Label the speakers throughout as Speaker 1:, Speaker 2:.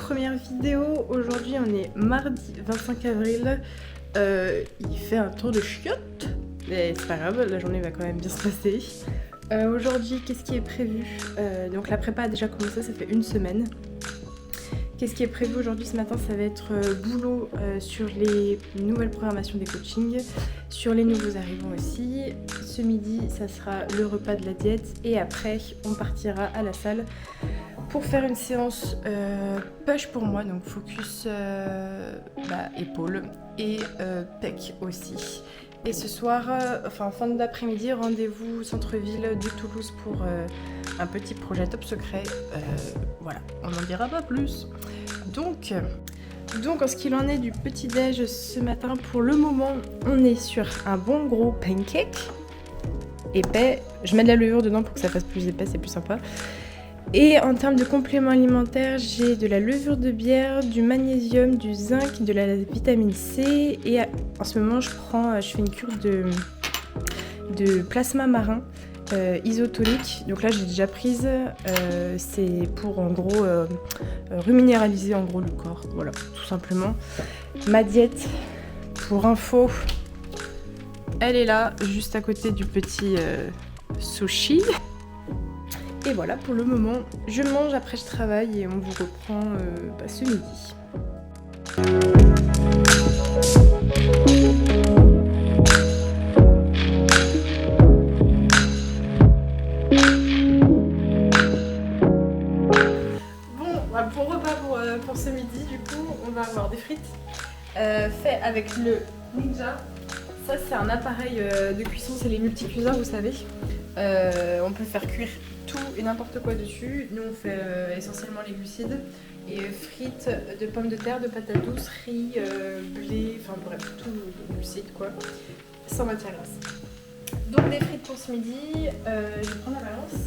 Speaker 1: première vidéo. Aujourd'hui on est mardi 25 avril. Il fait un tour de chiottes, mais c'est pas grave, la journée va quand même bien se passer. Aujourd'hui, qu'est-ce qui est prévu? Donc la prépa a déjà commencé, ça fait une semaine. Qu'est-ce qui est prévu aujourd'hui ce matin? Ça va être boulot sur les nouvelles programmations des coachings, sur les nouveaux arrivants aussi. Ce midi, ça sera le repas de la diète et après, on partira à la salle pour faire une séance push pour moi, donc focus épaules et pec aussi. Et ce soir, fin d'après-midi, rendez-vous centre-ville de Toulouse pour un petit projet top secret. Voilà, on n'en dira pas plus. Donc en ce qu'il en est du petit-déj ce matin, pour le moment, on est sur un bon gros pancake épais. Je mets de la levure dedans pour que ça fasse plus épais, c'est plus sympa. Et en termes de compléments alimentaires, j'ai de la levure de bière, du magnésium, du zinc, de la vitamine C. Et en ce moment, je fais une cure de plasma marin isotonique. Donc là, j'ai déjà prise. C'est pour en gros reminéraliser en gros le corps. Voilà, tout simplement. Ma diète, pour info, elle est là, juste à côté du petit sushi. Et voilà, pour le moment, je mange, après je travaille et on vous reprend ce midi. Bon, pour repas pour ce midi, du coup, on va avoir des frites fait avec le Ninja. Ça, c'est un appareil de cuisson, c'est les multi-cuiseurs, vous savez. On peut faire cuire tout et n'importe quoi dessus. Nous on fait essentiellement les glucides et frites de pommes de terre, de patates douces, riz, blé, enfin bref, tout le glucide quoi, sans matière grasse. Donc des frites pour ce midi, je vais prendre la balance.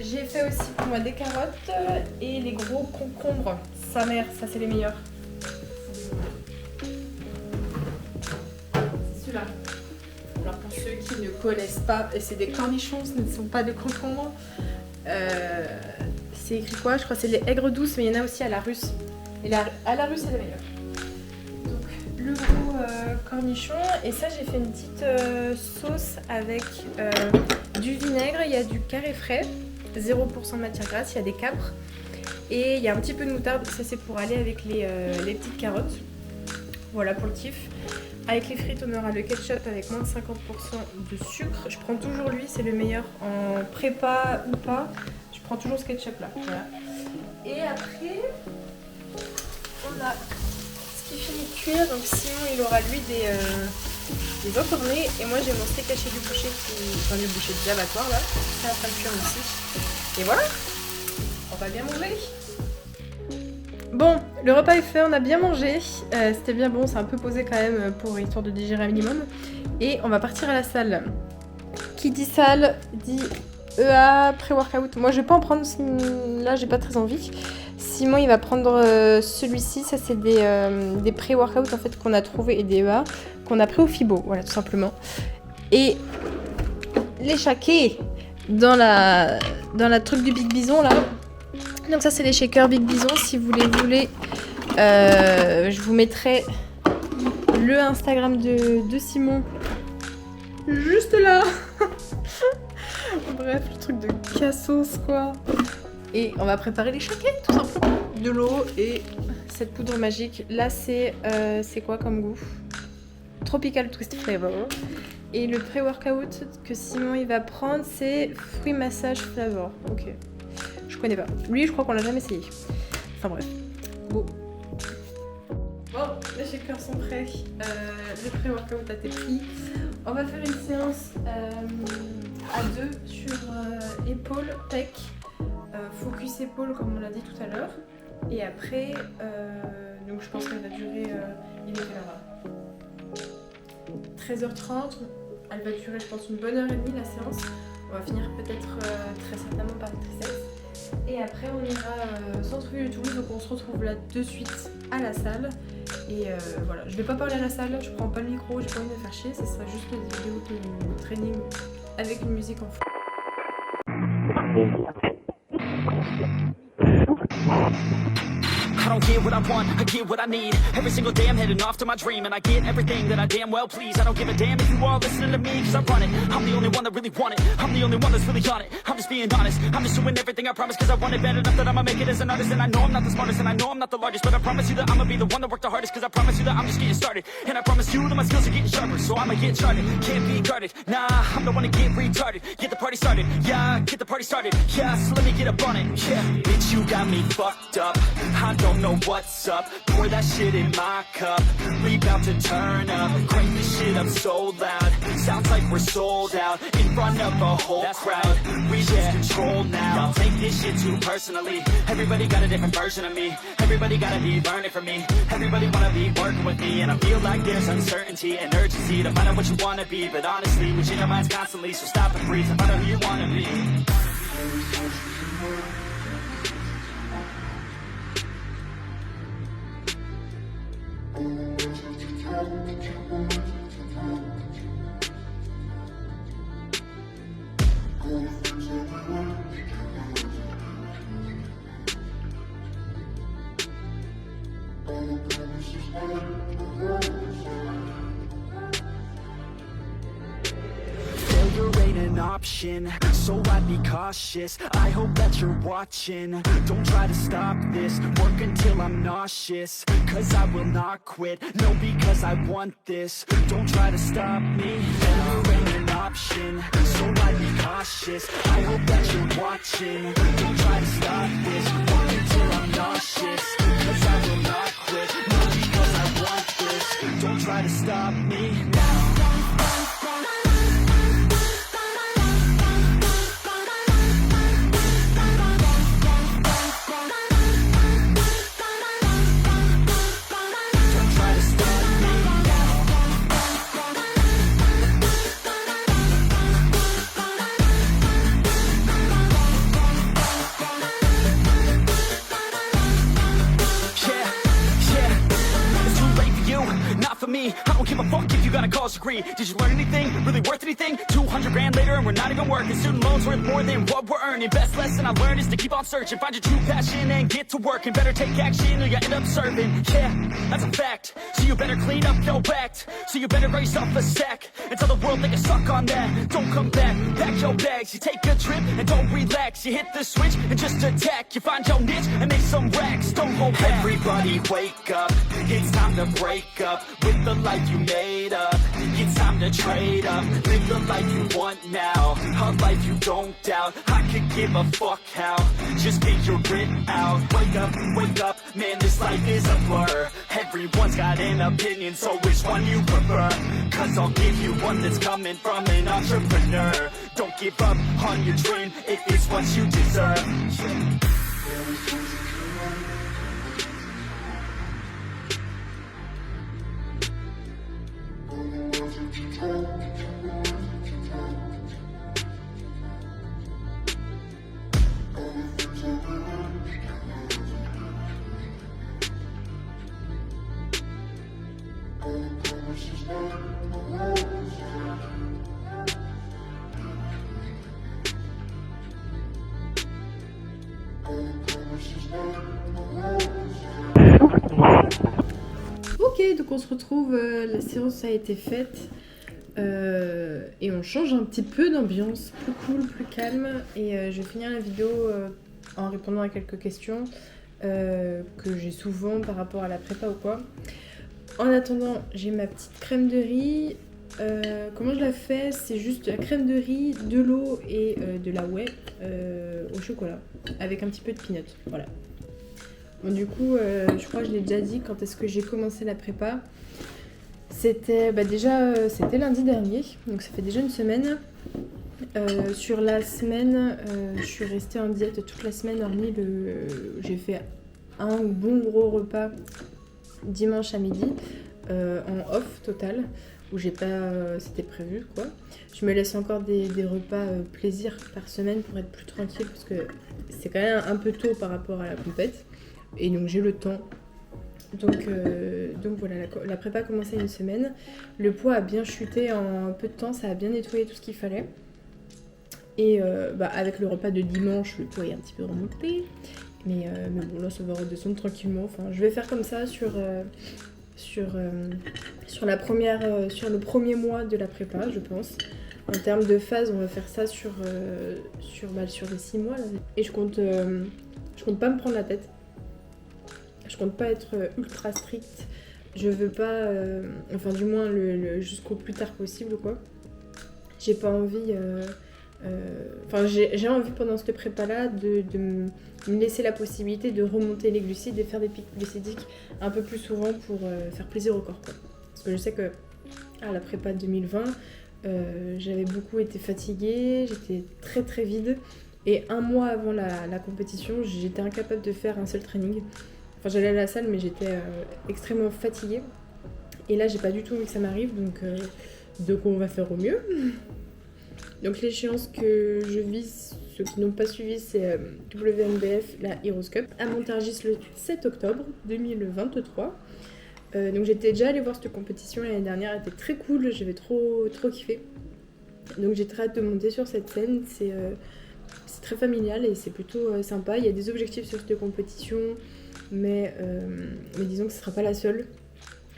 Speaker 1: J'ai fait aussi pour moi des carottes et les gros concombres, sa mère, ça c'est les meilleurs. C'est celui-là. Alors pour ceux qui ne connaissent pas, c'est des cornichons, ce ne sont pas des concombres. C'est écrit quoi? Je crois que c'est les aigres douces, mais il y en a aussi à la russe. Et à la russe, c'est le meilleur. Donc le gros cornichon. Et ça, j'ai fait une petite sauce avec du vinaigre, il y a du carré frais, 0% de matière grasse, il y a des capres. Et il y a un petit peu de moutarde, ça c'est pour aller avec les petites carottes. Voilà pour le kiff. Avec les frites, on aura le ketchup avec moins de 50% de sucre. Je prends toujours lui, c'est le meilleur en prépa ou pas. Je prends toujours ce ketchup là. Voilà. Et après, on a ce qui finit de cuire. Donc Simon, il aura lui des enfournés. Et moi, j'ai mon steak haché du boucher, du boucher de l'abattoir là. Ça va cuire aussi. Et voilà, on va bien manger. Bon, le repas est fait, on a bien mangé, c'était bien bon, c'est un peu posé quand même pour histoire de digérer un minimum. Et on va partir à la salle. Qui dit salle, dit EA, pré-workout. Moi je vais pas en prendre, là j'ai pas très envie. Simon il va prendre celui-ci, ça c'est des pré-workout en fait qu'on a trouvé et des EA qu'on a pris au Fibo, voilà tout simplement. Et les shakés dans la truc du Big Bison là. Donc ça c'est les shakers Big Bison, si vous les voulez, je vous mettrai le Instagram de Simon juste là. Bref, le truc de cassos quoi. Et on va préparer les shakers tout simplement. De l'eau et cette poudre magique. Là c'est quoi comme goût? Tropical Twist Flavor. Et le pré-workout que Simon il va prendre c'est Fruit Massage Flavor. Ok. Je connais pas. Lui, je crois qu'on l'a jamais essayé. Enfin bref. Bon, les shakers sont prêts. Le pré-workout a été pris. On va faire une séance à deux sur épaules, pec, focus épaule comme on l'a dit tout à l'heure. Et après, donc je pense qu'elle va durer, il est là, 13h30. Elle va durer, je pense, une bonne heure et demie la séance. On va finir peut-être très certainement par une tristesse. Et après on ira centre-ville de Toulouse, donc on se retrouve là de suite à la salle. Et voilà, je vais pas parler à la salle, je prends pas le micro, j'ai pas envie de me faire chier, ça sera juste des vidéos de training avec une musique en fond.
Speaker 2: I don't get what I want, I get what I need. Every single day I'm heading off to my dream, and I get everything that I damn well please. I don't give a damn if you all listening to me, cause I run it. I'm the only one that really want it, I'm the only one that's really on it. I'm just being honest, I'm just doing everything I promise, cause I want it bad enough that I'ma make it as an artist. And I know I'm not the smartest, and I know I'm not the largest, but I promise you that I'ma be the one that worked the hardest. Cause I promise you that I'm just getting started, and I promise you that my skills are getting sharper. So I'ma get started, can't be guarded. Nah, I'm the one to get retarded. Get the party started, yeah, get the party started. Yeah, so let me get up on it, yeah. Bitch, you got me fucked up, I don't know what's up. Pour that shit in my cup, we bout to turn up. Crank this shit up so loud, sounds like we're sold out. In front of a whole crowd, we lose control now. Don't take this shit too personally, everybody got a different version of me. Everybody gotta be learning from me, everybody wanna be working with me. And I feel like there's uncertainty and urgency to find out what you wanna be. But honestly, we change our minds constantly, so stop and breathe and find out who you wanna be. Failure ain't an option, so I'd be cautious. I hope that you're watching, don't try to stop this. Work until I'm nauseous, cause I will not quit. No, because I want this, don't try to stop me. Failure ain't an option, so I'd be cautious. I hope that you're watching, don't try to stop this. Work until I'm nauseous, cause I will not quit. No, because I want this, don't try to stop me now. I don't give a fuck if you got a college degree. Did you learn anything? Really worth anything? 200 grand later and we're not even working. Student loans worth more than what we're earning. Best lesson I learned is to keep on searching. Find your true passion and get to work. And better take action or you end up serving. Yeah, that's a fact. So you better clean up your act. So you better write yourself a sack and tell the world they can suck on that. Don't come back, pack your bags. You take a trip and don't relax. You hit the switch and just attack. You find your niche and make some racks. Don't hold back. Everybody wake up, it's time to break up with the life you made up. It's time to trade up, live the life you want now, a life you don't doubt. I could give a fuck how, just get your grit out. Wake up, man, this life is a blur. Everyone's got an opinion, so which one you prefer? Cause I'll give you one that's coming from an entrepreneur. Don't give up on your dream, it is what you deserve.
Speaker 1: Ok, donc on se retrouve, la séance a été faite et on change un petit peu d'ambiance, plus cool, plus calme. Et je vais finir la vidéo en répondant à quelques questions que j'ai souvent par rapport à la prépa ou quoi. En attendant, j'ai ma petite crème de riz. Comment je la fais? C'est juste de la crème de riz, de l'eau et de la whey au chocolat avec un petit peu de peanut. Voilà. Bon, du coup, je crois que je l'ai déjà dit quand est-ce que j'ai commencé la prépa. C'était c'était lundi dernier, donc ça fait déjà une semaine. Sur la semaine, je suis restée en diète toute la semaine, hormis j'ai fait un bon gros repas dimanche à midi en off total, où j'ai pas, c'était prévu quoi. Je me laisse encore des repas plaisir par semaine pour être plus tranquille parce que c'est quand même un peu tôt par rapport à la compète et donc j'ai le temps. Donc voilà, la prépa a commencé il y a une semaine. Le poids a bien chuté en peu de temps, ça a bien nettoyé tout ce qu'il fallait. Et avec le repas de dimanche, le poids est un petit peu remonté. Mais bon, là, ça va redescendre tranquillement. Enfin, je vais faire comme ça sur le premier mois de la prépa, je pense. En termes de phase, on va faire ça sur les 6 mois. Là. Et je compte pas me prendre la tête. Je compte pas être ultra stricte. Je veux pas, enfin du moins jusqu'au plus tard possible, quoi. J'ai pas envie... Enfin, j'ai envie pendant cette prépa-là de me laisser la possibilité de remonter les glucides et faire des pics glucidiques un peu plus souvent pour faire plaisir au corps, quoi. Parce que je sais que à la prépa 2020, j'avais beaucoup été fatiguée, j'étais très très vide. Et un mois avant la compétition, j'étais incapable de faire un seul training. Enfin, j'allais à la salle, mais j'étais extrêmement fatiguée. Et là, j'ai pas du tout envie que ça m'arrive, donc on va faire au mieux. Donc l'échéance que je vise, ceux qui n'ont pas suivi, c'est WNBF, la Heroes Cup, à Montargis le 7 octobre 2023. Donc j'étais déjà allée voir cette compétition l'année dernière, elle était très cool, j'avais trop kiffé. Donc j'ai très hâte de monter sur cette scène, c'est très familial et c'est plutôt sympa. Il y a des objectifs sur cette compétition, mais disons que ce ne sera pas la seule.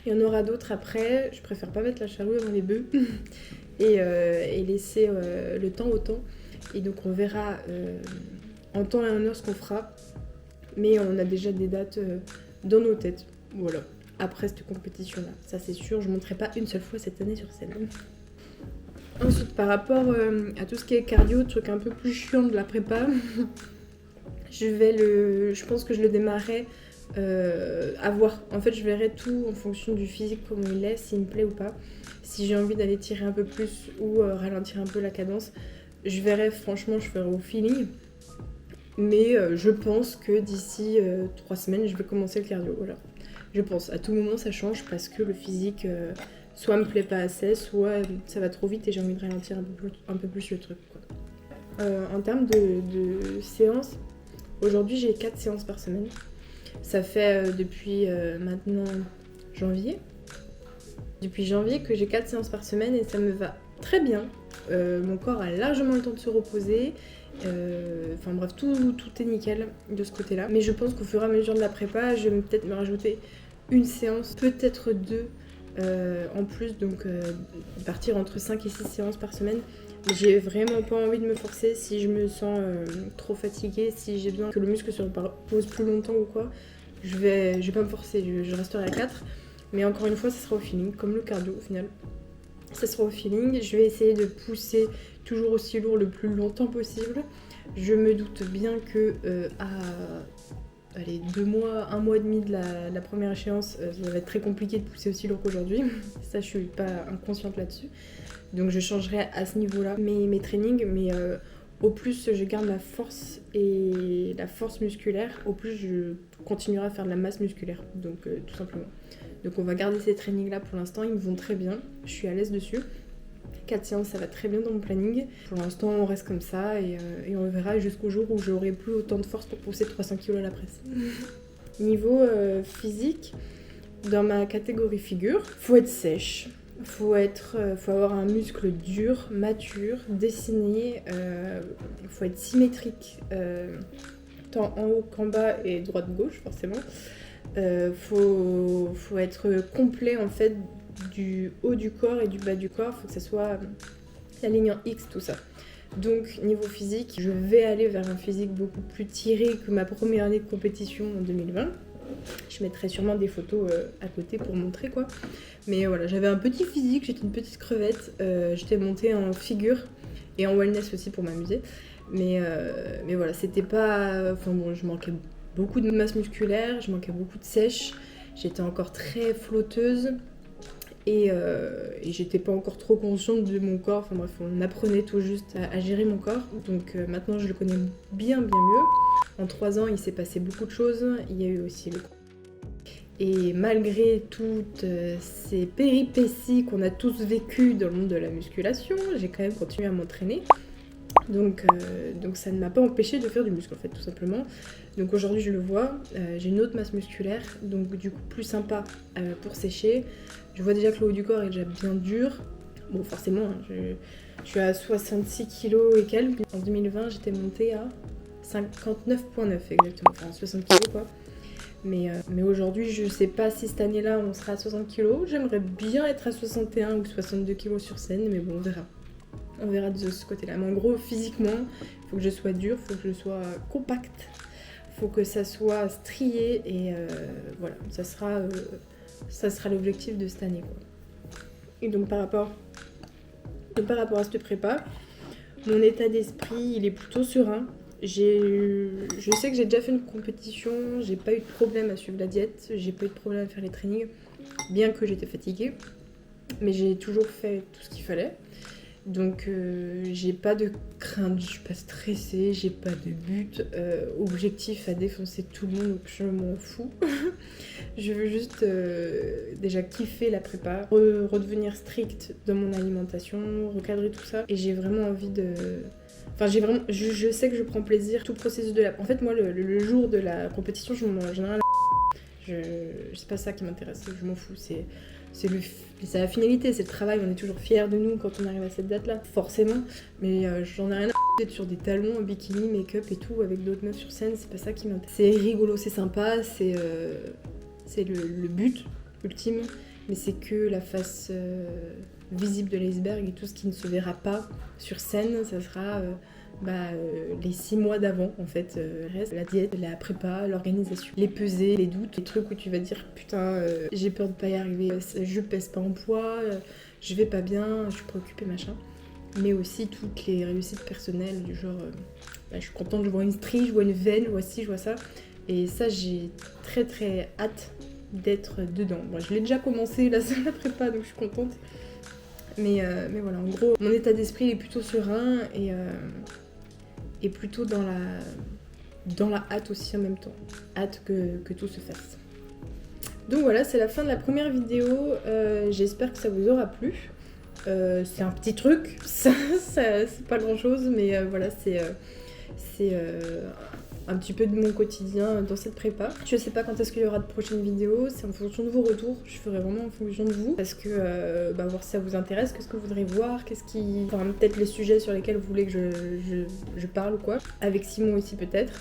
Speaker 1: Il y en aura d'autres après, je préfère pas mettre la charrue avant les bœufs. Et laisser le temps au temps. Et donc on verra en temps et en heure ce qu'on fera. Mais on a déjà des dates dans nos têtes. Voilà. Après cette compétition-là. Ça c'est sûr, je ne monterai pas une seule fois cette année sur scène. Ensuite, par rapport à tout ce qui est cardio, truc un peu plus chiant de la prépa, je pense que je le démarrerai à voir. En fait, je verrai tout en fonction du physique, comment il est, s'il me plaît ou pas. Si j'ai envie d'aller tirer un peu plus ou ralentir un peu la cadence, je verrai, franchement, je ferai au feeling. Mais je pense que d'ici 3 semaines, je vais commencer le cardio. Voilà. Je pense, à tout moment, ça change parce que le physique soit me plaît pas assez, soit ça va trop vite et j'ai envie de ralentir un peu plus le truc, quoi. En termes de séances, aujourd'hui, j'ai 4 séances par semaine. Ça fait depuis maintenant janvier. Depuis janvier que j'ai 4 séances par semaine et ça me va très bien. Mon corps a largement le temps de se reposer. Enfin bref, tout est nickel de ce côté-là. Mais je pense qu'au fur et à mesure de la prépa, je vais peut-être me rajouter une séance, peut-être 2 en plus. Donc partir entre 5 et 6 séances par semaine. J'ai vraiment pas envie de me forcer si je me sens trop fatiguée, si j'ai besoin que le muscle se repose plus longtemps ou quoi. Je vais pas me forcer, je resterai à 4. Mais encore une fois, ça sera au feeling, comme le cardio au final. Ça sera au feeling. Je vais essayer de pousser toujours aussi lourd le plus longtemps possible. Je me doute bien que allez, 2 mois, 1 mois et demi de la première échéance, ça va être très compliqué de pousser aussi lourd qu'aujourd'hui. Ça, je suis pas inconsciente là-dessus. Donc je changerai à ce niveau-là mes trainings, mais au plus je garde la force et la force musculaire, au plus je continuerai à faire de la masse musculaire, donc tout simplement. Donc on va garder ces trainings-là pour l'instant, ils me vont très bien, je suis à l'aise dessus. 4 séances, ça va très bien dans mon planning. Pour l'instant, on reste comme ça et on verra jusqu'au jour où j'aurai plus autant de force pour pousser 300 kg à la presse. Niveau physique, dans ma catégorie figure, faut être sèche. Faut avoir un muscle dur, mature, dessiné, faut être symétrique, tant en haut qu'en bas et droite-gauche forcément. Faut être complet en fait du haut du corps et du bas du corps, faut que ça soit la ligne en X, tout ça. Donc niveau physique, je vais aller vers un physique beaucoup plus tiré que ma première année de compétition en 2020. Je mettrai sûrement des photos à côté pour montrer quoi. Mais voilà, j'avais un petit physique, j'étais une petite crevette. J'étais montée en figure et en wellness aussi pour m'amuser. Mais voilà, c'était pas... Enfin bon, je manquais beaucoup de masse musculaire, je manquais beaucoup de sèche. J'étais encore très flotteuse. Et j'étais pas encore trop consciente de mon corps. Enfin bref, on apprenait tout juste à gérer mon corps. Donc maintenant, je le connais bien mieux. En 3 ans, il s'est passé beaucoup de choses. Il y a eu aussi le... Et malgré toutes ces péripéties qu'on a tous vécues dans le monde de la musculation, j'ai quand même continué à m'entraîner. Donc ça ne m'a pas empêché de faire du muscle en fait, tout simplement. Donc aujourd'hui, je le vois, j'ai une autre masse musculaire, donc du coup plus sympa pour sécher. Je vois déjà que le haut du corps est déjà bien dur. Bon, forcément, je suis à 66 kg et quelques. En 2020, j'étais montée à 59,9 exactement, enfin 60 kg quoi. Mais aujourd'hui, je sais pas si cette année-là on sera à 60 kg. J'aimerais bien être à 61 ou 62 kg sur scène, mais bon, on verra. On verra de ce côté-là. Mais en gros, physiquement, il faut que je sois dure, il faut que je sois compacte, il faut que ça soit strié et voilà, ça sera l'objectif de cette année quoi. Et donc par rapport à cette prépa, mon état d'esprit, il est plutôt serein. Je sais que j'ai déjà fait une compétition, j'ai pas eu de problème à suivre la diète, j'ai pas eu de problème à faire les trainings, bien que j'étais fatiguée, mais j'ai toujours fait tout ce qu'il fallait. Donc j'ai pas de crainte, je suis pas stressée, j'ai pas de but, objectif à défoncer tout le monde, donc je m'en fous. Je veux juste déjà kiffer la prépa, redevenir stricte dans mon alimentation, recadrer tout ça. Et j'ai vraiment envie de... Enfin, je sais que je prends plaisir tout le processus de la... En fait, moi, le jour de la compétition, j'en ai rien à... C'est pas ça qui m'intéresse, je m'en fous, c'est la finalité, c'est le travail, on est toujours fiers de nous quand on arrive à cette date-là, forcément, mais j'en ai rien à d'être sur des talons, bikini, make-up et tout, avec d'autres meufs sur scène, c'est pas ça qui m'intéresse. C'est rigolo, c'est sympa, c'est le but ultime, mais c'est que la face visible de l'iceberg et tout ce qui ne se verra pas sur scène, ça sera... les 6 mois d'avant en fait, reste la diète, la prépa, l'organisation, les pesées, les doutes, les trucs où tu vas dire putain j'ai peur de pas y arriver, je pèse pas en poids, je vais pas bien, je suis préoccupée machin, mais aussi toutes les réussites personnelles du genre je suis contente, je vois une strie, je vois une veine, je vois ci, je vois ça, et ça j'ai très très hâte d'être dedans. Bon, je l'ai déjà commencé la prépa donc je suis contente. Mais voilà, en gros, mon état d'esprit est plutôt serein et plutôt dans la hâte aussi en même temps. Hâte que tout se fasse. Donc voilà, c'est la fin de la première vidéo. J'espère que ça vous aura plu. C'est un petit truc, c'est pas grand chose, mais voilà, c'est un petit peu de mon quotidien dans cette prépa. Je sais pas quand est-ce qu'il y aura de prochaines vidéos, c'est en fonction de vos retours, je ferai vraiment en fonction de vous, parce que voir si ça vous intéresse, qu'est-ce que vous voudrez voir, enfin, peut-être les sujets sur lesquels vous voulez que je parle ou quoi, avec Simon aussi peut-être.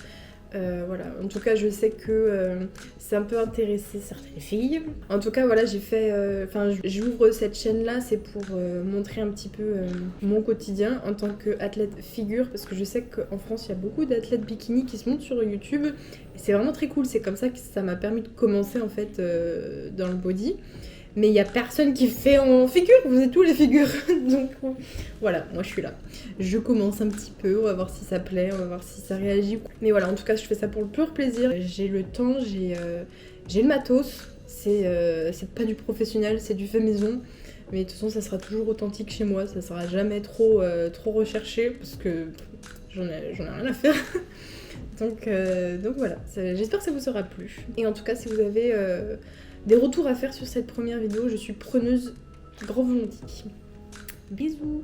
Speaker 1: Voilà, en tout cas je sais que c'est un peu intéressé certaines filles. En tout cas voilà, j'ouvre cette chaîne là, c'est pour montrer un petit peu mon quotidien en tant qu'athlète figure, parce que je sais qu'en France il y a beaucoup d'athlètes bikini qui se montent sur YouTube et c'est vraiment très cool, c'est comme ça que ça m'a permis de commencer en fait dans le body. Mais il n'y a personne qui fait en figure, vous êtes tous les figures. Donc voilà, moi je suis là. Je commence un petit peu, on va voir si ça plaît, on va voir si ça réagit. Mais voilà, en tout cas je fais ça pour le pur plaisir. J'ai le temps, j'ai le matos. C'est pas du professionnel, c'est du fait maison. Mais de toute façon ça sera toujours authentique chez moi, ça sera jamais trop recherché parce que j'en ai rien à faire. Donc voilà, j'espère que ça vous aura plu. Et en tout cas si vous avez... des retours à faire sur cette première vidéo, je suis preneuse grand volontiers. Bisous.